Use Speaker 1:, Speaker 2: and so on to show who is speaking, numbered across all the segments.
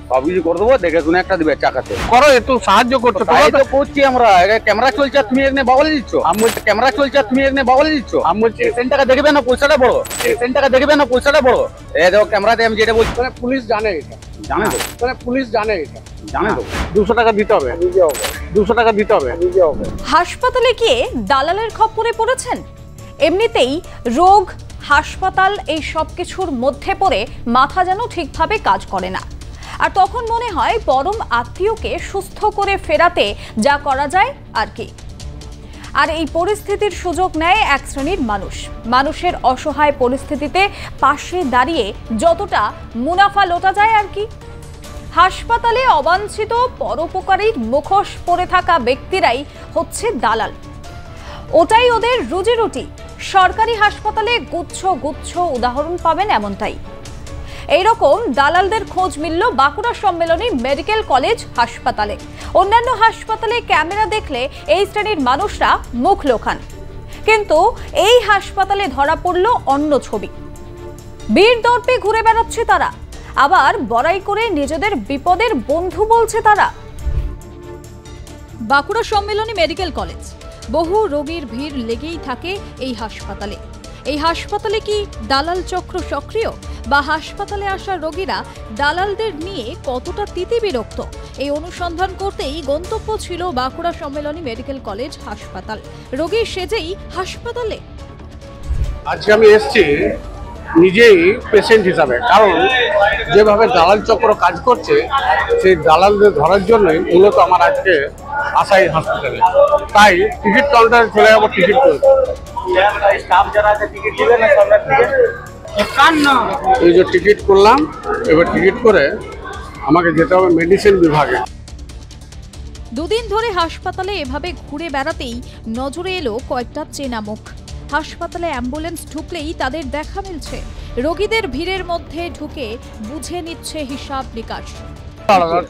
Speaker 1: সব কিছু করে দেবো, দেখে শুনে একটা দিবে চাকাতে।
Speaker 2: করো, একটু সাহায্য করছো।
Speaker 1: তাই তো করছি আমরা। ক্যামেরা চলছে আর তুমি এখানে বাবলে দিচ্ছ। আমি বলছি ক্যামেরা চলছে আর তুমি এখানে বাবলে দিচ্ছ। আমি বলছি সেন্টারটা দেখবে না, পয়সাটা বড়। সেন্টারটা দেখবে না, পয়সাটা বড়। এই দেখো ক্যামেরাতে আমি যেটা বলছি,
Speaker 2: মানে পুলিশ জানে এটা,
Speaker 1: জানে তো,
Speaker 2: মানে পুলিশ জানে এটা,
Speaker 1: জানে তো।
Speaker 2: 200 টাকা দিতে হবে, 200 টাকা দিতে হবে।
Speaker 3: হাসপাতালে গিয়ে দালালের খপ্পরে পড়েছেন। এমনিতেই রোগ, হাসপাতাল এই সব কিছুর মধ্যে পড়ে মাথা যেন ঠিকভাবে কাজ করে না। আর তখন মনে হয় পরম আত্মীয়কে সুস্থ করে ফেরাতে যা করা যায় আর কি। আর এই পরিস্থিতির সুযোগ নেয় এক শ্রেণীর মানুষ। মানুষের অসহায় পরিস্থিতিতে পাশে দাঁড়িয়ে যতটা মুনাফা লোটা যায় আর কি। হাসপাতালে অবাঞ্ছিত পরোপকারীর মুখোশ পরে থাকা ব্যক্তিরাই হচ্ছে দালাল। ওটাই ওদের রুজি রুটি। সরকারি হাসপাতালে গুচ্ছ গুচ্ছ উদাহরণ পাবেন এমনটাই। এইরকম দালালদের খোঁজ মিলল বাঁকুড়া সম্মেলনী মেডিকেল কলেজ হাসপাতালে। অন্যান্য হাসপাতালে ক্যামেরা দেখলে এই শ্রেণীর মানুষরা মুখ লোকান, কিন্তু এই হাসপাতালে ধরা পড়ল অন্য ছবি। বীর দর্পে ঘুরে বেড়াচ্ছে তারা, আবার বড়াই করে নিজেদের বিপদের বন্ধু বলছে তারা। বাঁকুড়া সম্মেলনী মেডিকেল কলেজ, বহু রোগীর ভিড় লেগেই থাকে এই হাসপাতালে। এই হাসপাতালে কি দালাল চক্র সক্রিয়, বা হাসপাতালে আসা রোগীরা দালালদের নিয়ে কতটা তিতিবিরক্ত, এই অনুসন্ধান করতেই গন্তব্য ছিল বাঁকুড়া সম্মেলনী মেডিকেল কলেজ হাসপাতাল। রোগী সেজেই হাসপাতালে।
Speaker 2: আজকে আমি এসেছি নিজেই পেশেন্ট হিসাবে, কারণ যেভাবে দালাল চক্র কাজ করছে সেই দালালদের ধরার জন্যই মূলত আমার আজকে আসাই হসপিটালে। তাই টিকিট কাউন্টারে চলে যাবো টিকিট করে। এই যে টিকিট করলাম, এবার টিকিট করে আমাকে যেতে হবে মেডিসিন বিভাগে।
Speaker 3: দুদিন ধরে হাসপাতালে এভাবে ঘুরে বেড়াতেই নজরে এলো কয়েকটা চেনা মুখ। হাসপাতালে অ্যাম্বুলেন্স ঢুকলেই তাদের দেখা মিলছে। রোগীদের ভিড়ের মধ্যে ঢুকে বুঝে নিচ্ছে হিসাব নিকাশ।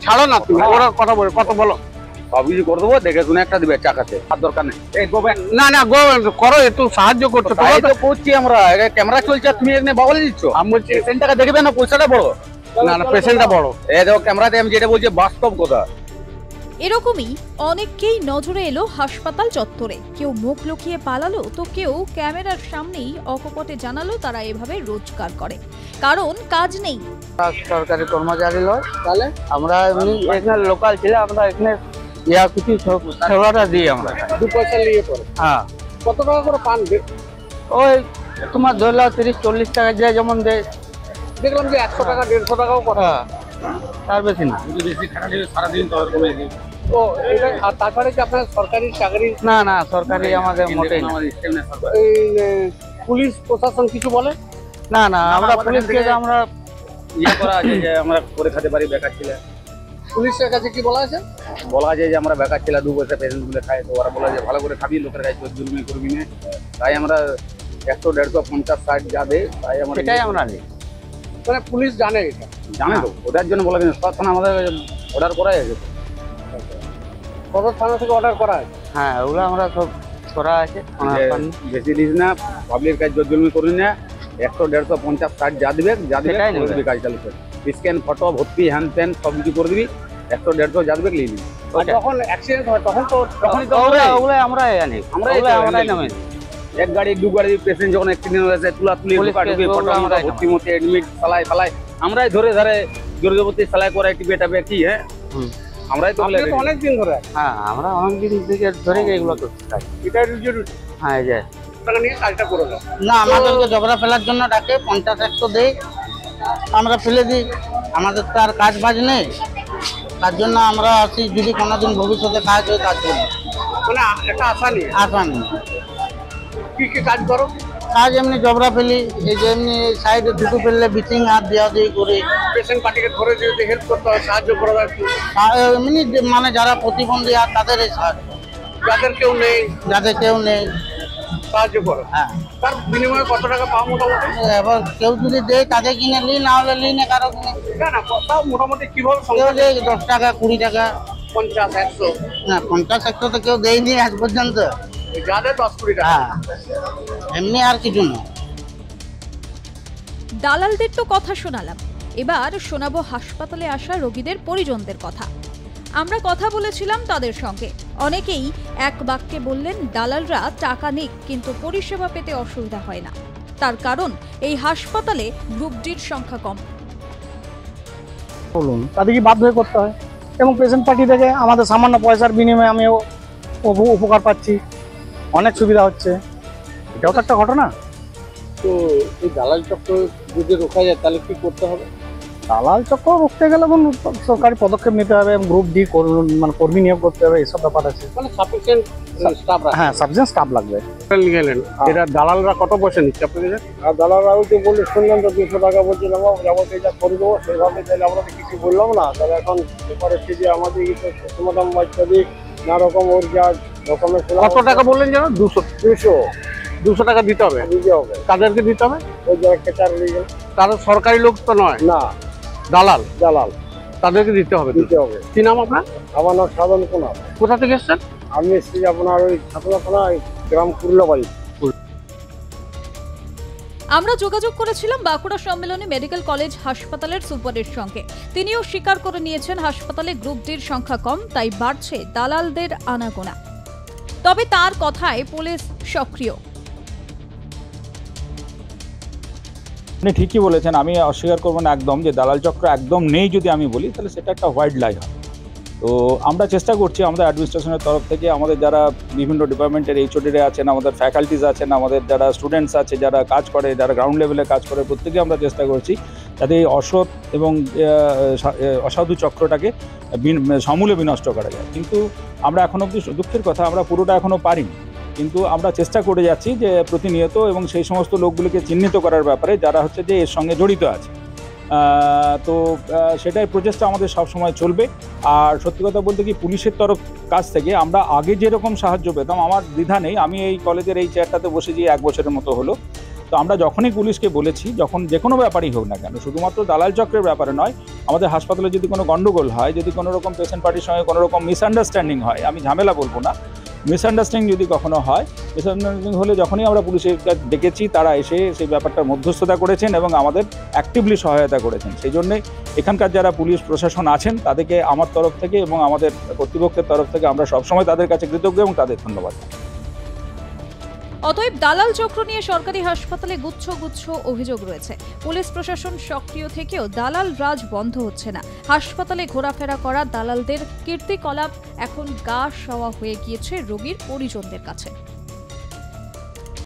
Speaker 2: ছাড়ো না, তুমি ওরা কথা বলো, কত বলো।
Speaker 1: সব কিছু করে দেবো, দেখে শুনে একটা দিবে চাকাতে। আর দরকার নেই।
Speaker 2: না না করো, একটু সাহায্য করছো।
Speaker 1: তাই তো করছি আমরা। ক্যামেরা চলছে আর তুমি এখানে বাবলে দিচ্ছ। আমি বলছি সেন্টারটা দেখবে না, পয়সাটা বড়।
Speaker 2: না না, পেশেন্টটা বড়।
Speaker 1: এই দেখো ক্যামেরাতে আমি যেটা বলছি বাস্তব কথা।
Speaker 3: এরকমই অনেককেই নজরে এলো হাসপাতাল চত্বরে। কেউ মুখ লুকিয়ে পালালো, তো কেউ ক্যামেরার সামনেই অকপটে জানালো তারা এভাবে রোজগার করে, কারণ কাজ নেই।
Speaker 4: সরকারি কর্মচারী লয়, তাহলে আমরা এমনি এখানে লোকাল ছিল, আমরা এখানে ইয়া কিছু সেবাটা দিই আমরা।
Speaker 2: 2 পয়সা নিয়ে পড়ে।
Speaker 4: হ্যাঁ,
Speaker 2: কত টাকা করে পান?
Speaker 4: ওই তোমার ধরে নাও 30-40 টাকা যে যেমন দেয়।
Speaker 2: দেখলাম যে 100 টাকা 150 টাকাও করে।
Speaker 4: হ্যাঁ, তার বেশি না।
Speaker 1: সারাদিন
Speaker 2: তো এটা আর তারপরে কি আপনার সরকারি চাকরি?
Speaker 4: না না, সরকারি আমাদের মোটেই না।
Speaker 2: এই পুলিশ প্রশাসন কিছু বলে
Speaker 4: না না, আমরা পুলিশকে আমরা
Speaker 1: ইয়ে করা আছে যে আমরা করে খেতে পারি বেকার ছিল।
Speaker 2: পুলিশের কাছে কি বলা আছে?
Speaker 1: বলা যায় যে আমরা বেকার ছিল, 2 পয়সা পেশেন্ট গুলো খাই, তো ওরা বলা যে ভালো করে খাবি, লোকের কাছে জুলুমি করবি না। তাই আমরা 100, 150, 50, 60 যা দেয় তাই আমরা
Speaker 4: সেটাই আমরা নিই।
Speaker 2: মানে পুলিশ জানে এটা,
Speaker 1: জানে তো, ওটার জন্য বলা যায় সব থানা আমাদের অর্ডার করাই আছে।
Speaker 2: কত থানা থেকে অর্ডার করা আছে?
Speaker 4: হ্যাঁ, ওগুলো আমরা সব করা আছে।
Speaker 1: বেশি দিস না, পাবলিক কাজ জুলুমি করবি না। 100, 150, 50, 60 যা দিবে কাজ চালু করে স্ক্যান, ফটো, ভর্তি, হ্যান ত্যান সব কিছু করে দিবি। 100, 150 যা দিবে নিয়ে নিবি।
Speaker 2: যখন অ্যাক্সিডেন্ট হয় তখন তো
Speaker 4: ওগুলো আমরা জানি, আমরাই নামে।
Speaker 1: এক গাড়ি 2 গাড়ি পেশেন্ট যখন অ্যাক্সিডেন্ট হয়েছে, তুলাতুলি ফটো আমরা ভর্তি মতে এডমিট সালাই ফালাই আমরাই ধরে জোর জবরদস্তি সালাই করে টিপে টাপে কি। হ্যাঁ, আমরাই তো
Speaker 2: অনেক দিন ধরে।
Speaker 4: হ্যাঁ, আমরা অনেক দিন থেকে ধরে এগুলো করছি।
Speaker 2: এটা রুজি রুটি।
Speaker 4: হ্যাঁ, এই যে
Speaker 2: টাকা নিয়ে কাজটা করে দাও।
Speaker 4: না, আমাদেরকে জবরা ফেলার জন্য ডাকে, 50-100 দেয়, আমরা ফেলে দিই। আমাদের তো আর কাজ বাজ নেই, তার জন্য আমরা আসি। যদি কোনোদিন ভবিষ্যতে কাজ হয় তার জন্য।
Speaker 2: মানে একটা আশা নেই।
Speaker 4: আশা নেই।
Speaker 2: কি কি কাজ করো?
Speaker 4: কাজ এমনি জবরা ফেলি, এই যে এমনি সাইডে দুটো ফেললে বিচিং আর দেওয়া দিয়ে করি।
Speaker 2: পেশেন্ট পার্টিকে ধরে যদি হেল্প করতে হয়, সাহায্য করা হয়।
Speaker 4: এমনি মানে যারা প্রতিবন্ধী আর তাদের এই সাহায্য,
Speaker 2: যাদের কেউ নেই
Speaker 4: সাহায্য
Speaker 2: করো।
Speaker 4: হ্যাঁ,
Speaker 2: তার বিনিময়ে কত টাকা পাও মোটামুটি?
Speaker 4: এবার কেউ যদি দেয় তাদের কিনে নিই, না হলে নিই না কারো কিনে।
Speaker 2: না তাও মোটামুটি কিভাবে
Speaker 4: কেউ দেয় 10 টাকা, 20 টাকা,
Speaker 2: 50, 100।
Speaker 4: না 50-100 তো কেউ দেয়নি আজ পর্যন্ত।
Speaker 2: যাদের 10-20 টাকা।
Speaker 4: হ্যাঁ, এমনি আর কিছু না।
Speaker 3: দালালদের তো কথা শোনালাম, এবার শোনাবো হাসপাতালে আসা রোগীদের পরিজনদের কথা। আমরা কথা বলেছিলাম তাদের সঙ্গে। অনেকেই এক বাক্যে বললেন দালালরা টাকা নিক, কিন্তু পরিষেবা পেতে অসুবিধা হয় না। তার কারণ এই হাসপাতালে গ্রুপ ডির সংখ্যা কম।
Speaker 5: বলুন তাদেরকে বাধ্য হয়ে করতে হয়, এবং পেশেন্ট পার্টি থেকে আমাদের সামান্য পয়সার বিনিময়ে আমিও উপকার পাচ্ছি, অনেক সুবিধা হচ্ছে। এটাও তো একটা ঘটনা।
Speaker 2: তো এই দালাল চক্র যদি রোকা যায় তাহলে কি করতে হবে?
Speaker 5: দালাল চক্র রুখতে গেলে সরকারি পদক্ষেপ নিতে হবে, গ্রুপ ডি মানে কর্মী নিয়োগ করতে হবে, এসব ব্যাপার আছে।
Speaker 2: মানে সাফিসিয়েন্ট স্টাফ
Speaker 5: হ্যাঁ, সাফিসিয়েন্ট স্টাফ লাগবে।
Speaker 2: গেলেন, এরা দালালরা কত পয়সা নিচ্ছে আপনাদের?
Speaker 6: আর দালালরাও তো বলে শুনলাম তো 200 টাকা বলছিলাম, যাবতীয় যা করে দেবো সেভাবে। তাহলে আমরা তো কিছু বললাম না। তাহলে এখন ব্যাপার হচ্ছে যে আমাদের সমাধান বাচ্চা দিক না রকম ওর যা রকমের
Speaker 2: কত টাকা বললেন যেন? 200 টাকা দিতে হবে।
Speaker 6: দিতে হবে।
Speaker 2: কাদেরকে দিতে হবে?
Speaker 6: ওই যে একটা চার লিগে
Speaker 2: তারা সরকারি লোক তো নয়,
Speaker 6: না,
Speaker 2: দালাল।
Speaker 6: দালাল
Speaker 2: তাদেরকে দিতে হবে।
Speaker 6: দিতে হবে।
Speaker 2: কি নাম আপনার?
Speaker 6: আমার নাম সাধন কুমার।
Speaker 2: কোথা থেকে এসছেন?
Speaker 6: আমি এসেছি আপনার ওই ছাত্রা থানা গ্রাম কুরলাবাড়ি।
Speaker 3: আমরা যোগাযোগ করেছিলাম বাঁকুড়া সম্মেলনী মেডিকেল কলেজ হাসপাতালের সুপারের সঙ্গে। তিনিও স্বীকার করে নিয়েছেন হাসপাতালে গ্রুপ ডির সংখ্যা কম, তাই বাড়ছে দালালদের আনাগোনা। তবে তার কথায় পুলিশ সক্রিয়।
Speaker 7: আপনি ঠিকই বলেছেন, আমি অস্বীকার করবো না একদম যে দালাল চক্র একদম নেই। যদি আমি বলি তাহলে সেটা একটা হোয়াইট লাই হয়। তো আমরা চেষ্টা করছি আমাদের অ্যাডমিনিস্ট্রেশনের তরফ থেকে, আমাদের যারা বিভিন্ন ডিপার্টমেন্টের এইচওডিরা আছেন, আমাদের ফ্যাকাল্টিজ আছেন, আমাদের যারা স্টুডেন্টস আছে, যারা কাজ করে, যারা গ্রাউন্ড লেভেলে কাজ করে, প্রত্যেকে আমরা চেষ্টা করছি যাতে এই অসৎ এবং অসাধু চক্রটাকে সমূলে বিনষ্ট করা যায়। কিন্তু আমরা এখনও অবধি, দুঃখের কথা, আমরা পুরোটা এখনও পারিনি। কিন্তু আমরা চেষ্টা করে যাচ্ছি যে প্রতিনিয়ত, এবং সেই সমস্ত লোকগুলিকে চিহ্নিত করার ব্যাপারে যারা হচ্ছে যে এর সঙ্গে জড়িত আছে। তো সেটাই প্রচেষ্টা আমাদের সবসময় চলবে। আর সত্যি কথা বলতে কি, পুলিশের তরফ কাছ থেকে আমরা আগে যেরকম সাহায্য পেতাম, আমার দ্বিধা নেই। আমি এই কলেজের এই চেয়ারটাতে বসেছি 1 বছরের মতো হলো। তো আমরা যখনই পুলিশকে বলেছি, যখন যে কোনো ব্যাপারই হোক না কেন, শুধুমাত্র দালাল চক্রের ব্যাপারে নয়, আমাদের হাসপাতালে যদি কোনো গণ্ডগোল হয়, যদি কোনো রকম পেশেন্ট পার্টির সঙ্গে কোনো রকম মিসআন্ডারস্ট্যান্ডিং হয়, আমি ঝামেলা বলবো না, মিসআন্ডারস্ট্যান্ডিং যদি কখনো হয়, মিসআন্ডারস্ট্যান্ডিং হলে যখনই আমরা পুলিশের কাছে ডেকেছি, তারা এসে সেই ব্যাপারটার মধ্যস্থতা করেছেন এবং আমাদের অ্যাক্টিভলি সহায়তা করেছেন। সেই জন্যে এখানকার যারা পুলিশ প্রশাসন আছেন তাদেরকে আমার তরফ থেকে এবং আমাদের কর্তৃপক্ষের তরফ থেকে আমরা সবসময় তাদের কাছে কৃতজ্ঞ এবং তাদের ধন্যবাদ।
Speaker 3: অতএব দালাল চক্র নিয়ে সরকারি হাসপাতালে গুচ্ছ গুচ্ছ অভিযোগ রয়েছে। পুলিশ প্রশাসন সক্রিয় থেকেও দালাল রাজ বন্ধ হচ্ছে না। হাসপাতালে ঘোরাফেরা করা দালালদের কীর্তিকলাপ এখন গা সওয়া হয়ে গিয়েছে রোগীর পরিজনদের কাছে।